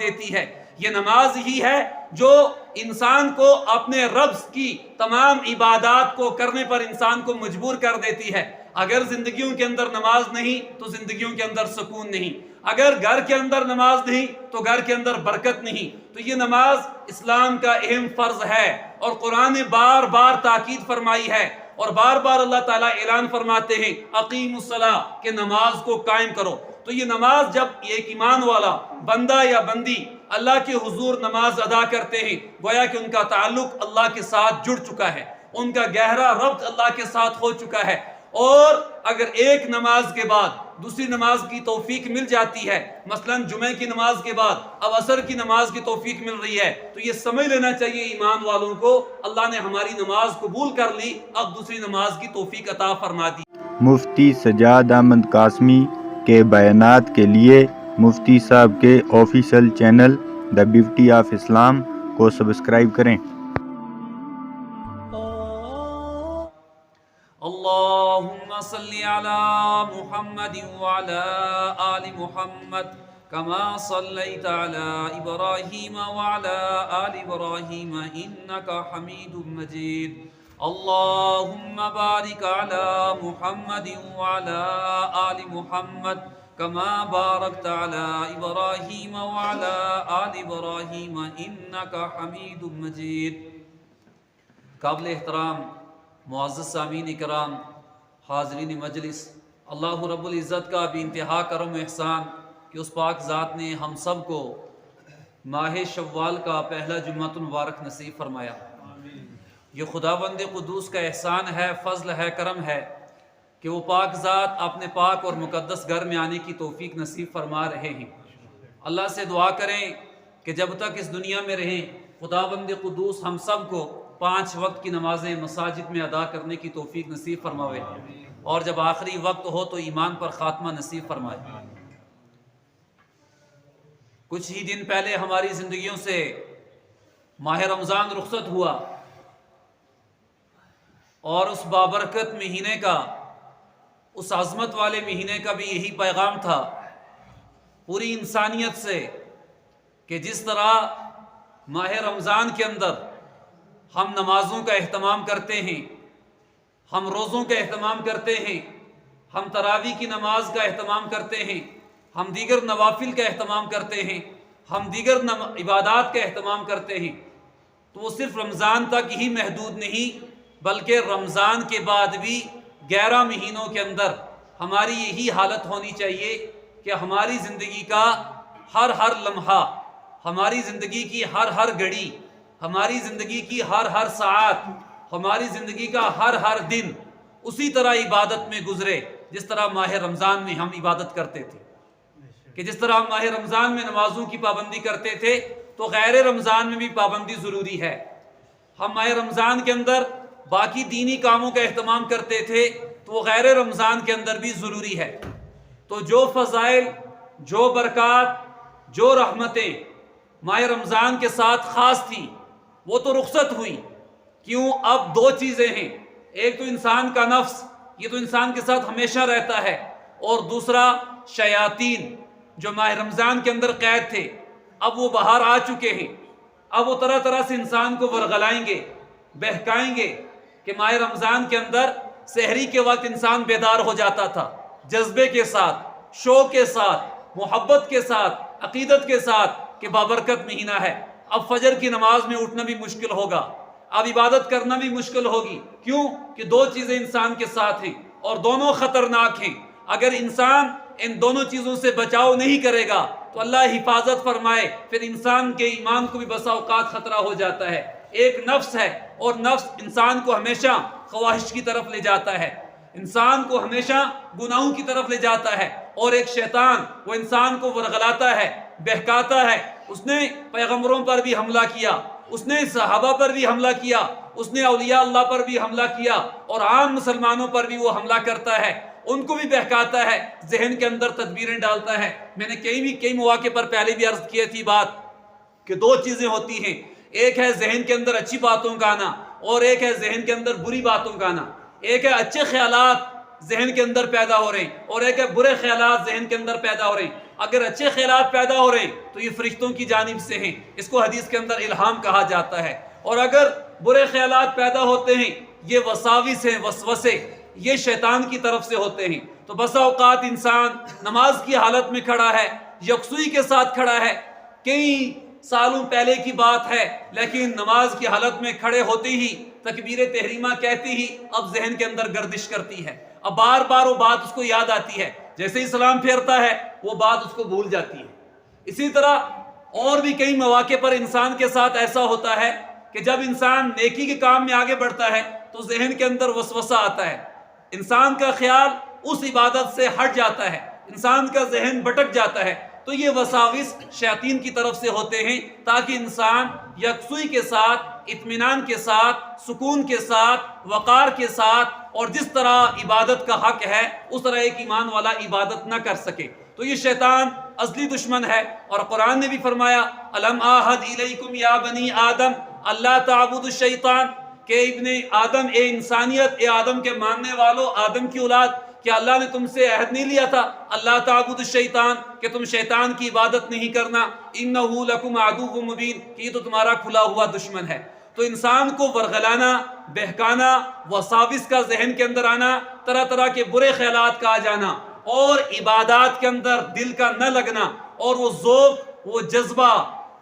دیتی ہے۔ یہ نماز ہی ہے جو انسان کو اپنے رب کی تمام عبادات کو کرنے پر انسان کو مجبور کر دیتی ہے۔ اگر زندگیوں کے اندر نماز نہیں تو زندگیوں کے اندر سکون نہیں، اگر گھر کے اندر نماز نہیں تو گھر کے اندر برکت نہیں۔ تو یہ نماز اسلام کا اہم فرض ہے، اور قرآن نے بار بار تاکید فرمائی ہے، اور بار بار اللہ تعالیٰ اعلان فرماتے ہیں اقیموا الصلاۃ، کہ نماز کو قائم کرو۔ تو یہ نماز جب ایک ایمان والا بندہ یا بندی اللہ کے حضور نماز ادا کرتے ہیں، گویا کہ ان کا تعلق اللہ کے ساتھ جڑ چکا ہے، ان کا گہرا ربط اللہ کے ساتھ ہو چکا ہے۔ اور اگر ایک نماز کے بعد دوسری نماز کی توفیق مل جاتی ہے، مثلا جمعہ کی نماز کے بعد اب عصر کی نماز کی توفیق مل رہی ہے، تو یہ سمجھ لینا چاہیے ایمان والوں کو اللہ نے ہماری نماز قبول کر لی، اب دوسری نماز کی توفیق عطا فرما دی۔ مفتی سجاد احمد قاسمی کے بیانات کے لیے مفتی صاحب کے official channel the beauty of Islam کو سبسکرائب کریں۔ اللہم صلی علی محمد وعلی آل محمد کما صلیت علی ابراہیم وعلی آل ابراہیم انکا حمید مجید۔ اللہم بارک علی محمد وعلی آل محمد کما بارکت علی ابراہیم وعلی آل ابراہیم انکا حمید مجید۔ قابل احترام معزز سامعین اکرام، حاضرین مجلس، اللہ رب العزت کا بے انتہا کرم و احسان کہ اس پاک ذات نے ہم سب کو ماہ شوال کا پہلا جمعۃ المبارک نصیب فرمایا۔ یہ خداوند قدوس کا احسان ہے، فضل ہے، کرم ہے کہ وہ پاک ذات اپنے پاک اور مقدس گھر میں آنے کی توفیق نصیب فرما رہے ہیں۔ اللہ سے دعا کریں کہ جب تک اس دنیا میں رہیں خداوند قدوس ہم سب کو 5 وقت کی نمازیں مساجد میں ادا کرنے کی توفیق نصیب فرماوے، اور جب آخری وقت ہو تو ایمان پر خاتمہ نصیب فرمائے۔ کچھ ہی دن پہلے ہماری زندگیوں سے ماہ رمضان رخصت ہوا، اور اس بابرکت مہینے کا، اس عظمت والے مہینے کا بھی یہی پیغام تھا پوری انسانیت سے کہ جس طرح ماہ رمضان کے اندر ہم نمازوں کا اہتمام کرتے ہیں، ہم روزوں کا اہتمام کرتے ہیں، ہم تراویح کی نماز کا اہتمام کرتے ہیں، ہم دیگر نوافل کا اہتمام کرتے ہیں، ہم دیگر عبادات کا اہتمام کرتے ہیں، تو وہ صرف رمضان تک ہی محدود نہیں، بلکہ رمضان کے بعد بھی 11 مہینوں کے اندر ہماری یہی حالت ہونی چاہیے کہ ہماری زندگی کا ہر لمحہ، ہماری زندگی کی ہر گھڑی، ہماری زندگی کی ہر ساعت، ہماری زندگی کا ہر دن اسی طرح عبادت میں گزرے جس طرح ماہ رمضان میں ہم عبادت کرتے تھے۔ کہ جس طرح ہم ماہ رمضان میں نمازوں کی پابندی کرتے تھے تو غیر رمضان میں بھی پابندی ضروری ہے۔ ہم ماہ رمضان کے اندر باقی دینی کاموں کا اہتمام کرتے تھے تو وہ غیر رمضان کے اندر بھی ضروری ہے۔ تو جو فضائل، جو برکات، جو رحمتیں ماہ رمضان کے ساتھ خاص تھیں وہ تو رخصت ہوئی۔ کیوں؟ اب 2 چیزیں ہیں، ایک تو انسان کا نفس، یہ تو انسان کے ساتھ ہمیشہ رہتا ہے، اور دوسرا شیاطین جو ماہ رمضان کے اندر قید تھے، اب وہ باہر آ چکے ہیں۔ اب وہ طرح طرح سے انسان کو ورغلائیں گے، بہکائیں گے کہ ماہ رمضان کے اندر سحری کے وقت انسان بیدار ہو جاتا تھا، جذبے کے ساتھ، شوق کے ساتھ، محبت کے ساتھ، عقیدت کے ساتھ کہ بابرکت مہینہ ہے۔ اب فجر کی نماز میں اٹھنا بھی مشکل ہوگا، اب عبادت کرنا بھی مشکل ہوگی۔ کیوں؟ کہ 2 چیزیں انسان کے ساتھ ہیں اور دونوں خطرناک ہیں۔ اگر انسان ان دونوں چیزوں سے بچاؤ نہیں کرے گا تو اللہ حفاظت فرمائے، پھر انسان کے ایمان کو بھی بسا اوقات خطرہ ہو جاتا ہے۔ ایک نفس ہے، اور نفس انسان کو ہمیشہ خواہش کی طرف لے جاتا ہے، انسان کو ہمیشہ گناہوں کی طرف لے جاتا ہے، اور ایک شیطان وہ انسان کو ورغلاتا ہے، بہکاتا ہے۔ اس نے پیغمبروں پر بھی حملہ کیا، اس نے صحابہ پر بھی حملہ کیا، اس نے اولیاء اللہ پر بھی حملہ کیا، اور عام مسلمانوں پر بھی وہ حملہ کرتا ہے، ان کو بھی بہکاتا ہے، ذہن کے اندر تدبیریں ڈالتا ہے۔ میں نے کئی مواقع پر پہلے بھی عرض کی تھی بات کہ 2 چیزیں ہوتی ہیں، ایک ہے ذہن کے اندر اچھی باتوں کا آنا، اور ایک ہے ذہن کے اندر بری باتوں کا آنا۔ ایک ہے اچھے خیالات ذہن کے اندر پیدا ہو رہے ہیں، اور ایک ہے برے خیالات ذہن کے اندر پیدا ہو رہے ہیں۔ اگر اچھے خیالات پیدا ہو رہے ہیں تو یہ فرشتوں کی جانب سے ہیں، اس کو حدیث کے اندر الہام کہا جاتا ہے، اور اگر برے خیالات پیدا ہوتے ہیں یہ وساوس ہیں، وسوسے، یہ شیطان کی طرف سے ہوتے ہیں۔ تو بسا اوقات انسان نماز کی حالت میں کھڑا ہے، یکسوئی کے ساتھ کھڑا ہے، کئی سالوں پہلے کی بات ہے، لیکن نماز کی حالت میں کھڑے ہوتے ہی تکبیر تحریمہ کہتے ہی اب ذہن کے اندر گردش کرتی ہے، اب بار بار وہ بات اس کو یاد آتی ہے، جیسے ہی سلام پھیرتا ہے وہ بات اس کو بھول جاتی ہے۔ اسی طرح اور بھی کئی مواقع پر انسان کے ساتھ ایسا ہوتا ہے کہ جب انسان نیکی کے کام میں آگے بڑھتا ہے تو ذہن کے اندر وسوسہ آتا ہے، انسان کا خیال اس عبادت سے ہٹ جاتا ہے، انسان کا ذہن بھٹک جاتا ہے۔ تو یہ وساوس شیاطین کی طرف سے ہوتے ہیں تاکہ انسان یکسوئی کے ساتھ، اطمینان کے ساتھ، سکون کے ساتھ، وقار کے ساتھ، اور جس طرح عبادت کا حق ہے اس طرح ایک ایمان والا عبادت نہ کر سکے۔ تو یہ شیطان اصلی دشمن ہے، اور قرآن نے بھی فرمایا الم آحد الیکم یا بنی آدم اللہ تعبدوا الشیطان، کہ ابن آدم، اے انسانیت، اے آدم کے ماننے والوں، آدم کی اولاد، کیا اللہ نے تم سے عہد نہیں لیا تھا اللہ تعبدوا الشیطان، کہ تم شیطان کی عبادت نہیں کرنا، انہ لکم عدو مبین، کہ یہ تو تمہارا کھلا ہوا دشمن ہے۔ تو انسان کو ورغلانا، بہکانا، وساوس کا ذہن کے اندر آنا، طرح طرح کے برے خیالات کا آ جانا، اور عبادات کے اندر دل کا نہ لگنا، اور وہ ذوق، وہ جذبہ،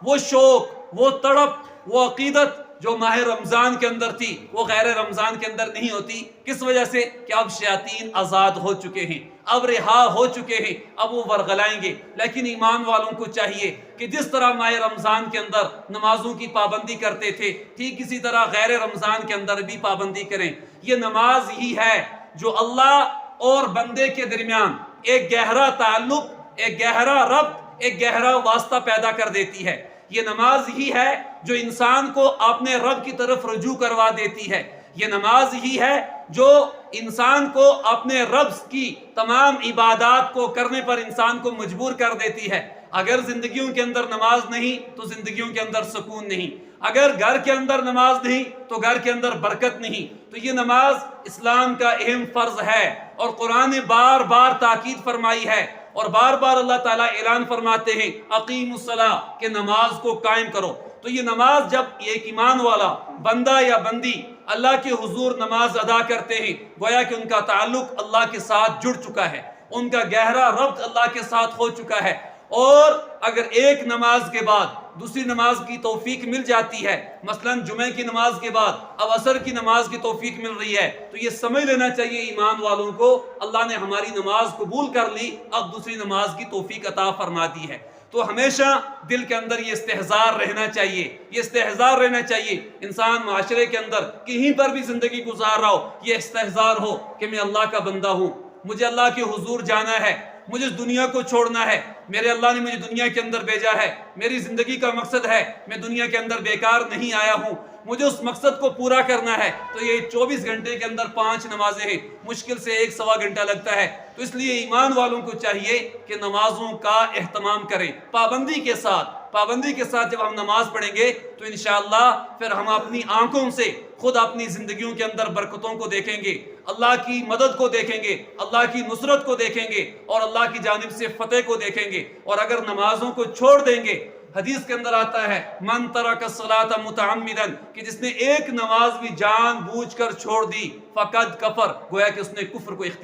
وہ شوق، وہ تڑپ، وہ عقیدت جو ماہ رمضان کے اندر تھی وہ غیر رمضان کے اندر نہیں ہوتی۔ کس وجہ سے؟ کہ اب شیاطین آزاد ہو چکے ہیں، اب رہا ہو چکے ہیں، اب وہ ورغلائیں گے۔ لیکن ایمان والوں کو چاہیے کہ جس طرح ماہ رمضان کے اندر نمازوں کی پابندی کرتے تھے ٹھیک اسی طرح غیر رمضان کے اندر بھی پابندی کریں۔ یہ نماز ہی ہے جو اللہ اور بندے کے درمیان ایک گہرا تعلق، ایک گہرا ربط، ایک گہرا واسطہ پیدا کر دیتی ہے۔ یہ نماز ہی ہے جو انسان کو اپنے رب کی طرف رجوع کروا دیتی ہے۔ یہ نماز ہی ہے جو انسان کو اپنے رب کی تمام عبادات کو کرنے پر انسان کو مجبور کر دیتی ہے۔ اگر زندگیوں کے اندر نماز نہیں تو زندگیوں کے اندر سکون نہیں، اگر گھر کے اندر نماز نہیں تو گھر کے اندر برکت نہیں۔ تو یہ نماز اسلام کا اہم فرض ہے، اور قرآن نے بار بار تاکید فرمائی ہے، اور بار بار اللہ تعالیٰ اعلان فرماتے ہیں اقیموا الصلاۃ، کہ نماز کو قائم کرو۔ تو یہ نماز جب ایک ایمان والا بندہ یا بندی اللہ کے حضور نماز ادا کرتے ہیں، گویا کہ ان کا تعلق اللہ کے ساتھ جڑ چکا ہے، ان کا گہرا ربط اللہ کے ساتھ ہو چکا ہے۔ اور اگر ایک نماز کے بعد دوسری نماز کی توفیق مل جاتی ہے، مثلا جمعہ کی نماز کے بعد اب عصر کی نماز کی توفیق مل رہی ہے، تو یہ سمجھ لینا چاہیے ایمان والوں کو اللہ نے ہماری نماز قبول کر لی، اب دوسری نماز کی توفیق عطا فرما دی ہے۔ تو ہمیشہ دل کے اندر یہ استحضار رہنا چاہیے، یہ استحضار رہنا چاہیے، انسان معاشرے کے اندر کہیں پر بھی زندگی گزار رہا ہو، یہ استحضار ہو کہ میں اللہ کا بندہ ہوں، مجھے اللہ کے حضور جانا ہے، مجھے اس دنیا کو چھوڑنا ہے، میرے اللہ نے مجھے دنیا کے اندر بھیجا ہے، میری زندگی کا مقصد ہے، میں دنیا کے اندر بیکار نہیں آیا ہوں، مجھے اس مقصد کو پورا کرنا ہے۔ تو یہ 24 گھنٹے کے اندر 5 نمازیں ہیں، مشکل سے 1-1.25 گھنٹہ لگتا ہے۔ تو اس لیے ایمان والوں کو چاہیے کہ نمازوں کا اہتمام کریں، پابندی کے ساتھ جب ہم نماز پڑھیں گے تو انشاءاللہ پھر ہم اپنی آنکھوں سے خود اپنی زندگیوں کے اندر برکتوں کو دیکھیں گے، اللہ کی مدد کو دیکھیں گے، اللہ کی نصرت کو دیکھیں گے، اور اللہ کی جانب سے فتح کو دیکھیں گے۔ اور اگر نمازوں کو چھوڑ دیں گے، حدیث کے اندر آتا ہے من ترک الصلاۃ متعمدا، کہ جس نے ایک نماز بھی جان بوجھ کر چھوڑ دی فقد کفر، گویا کہ اس نے کفر کو اختیار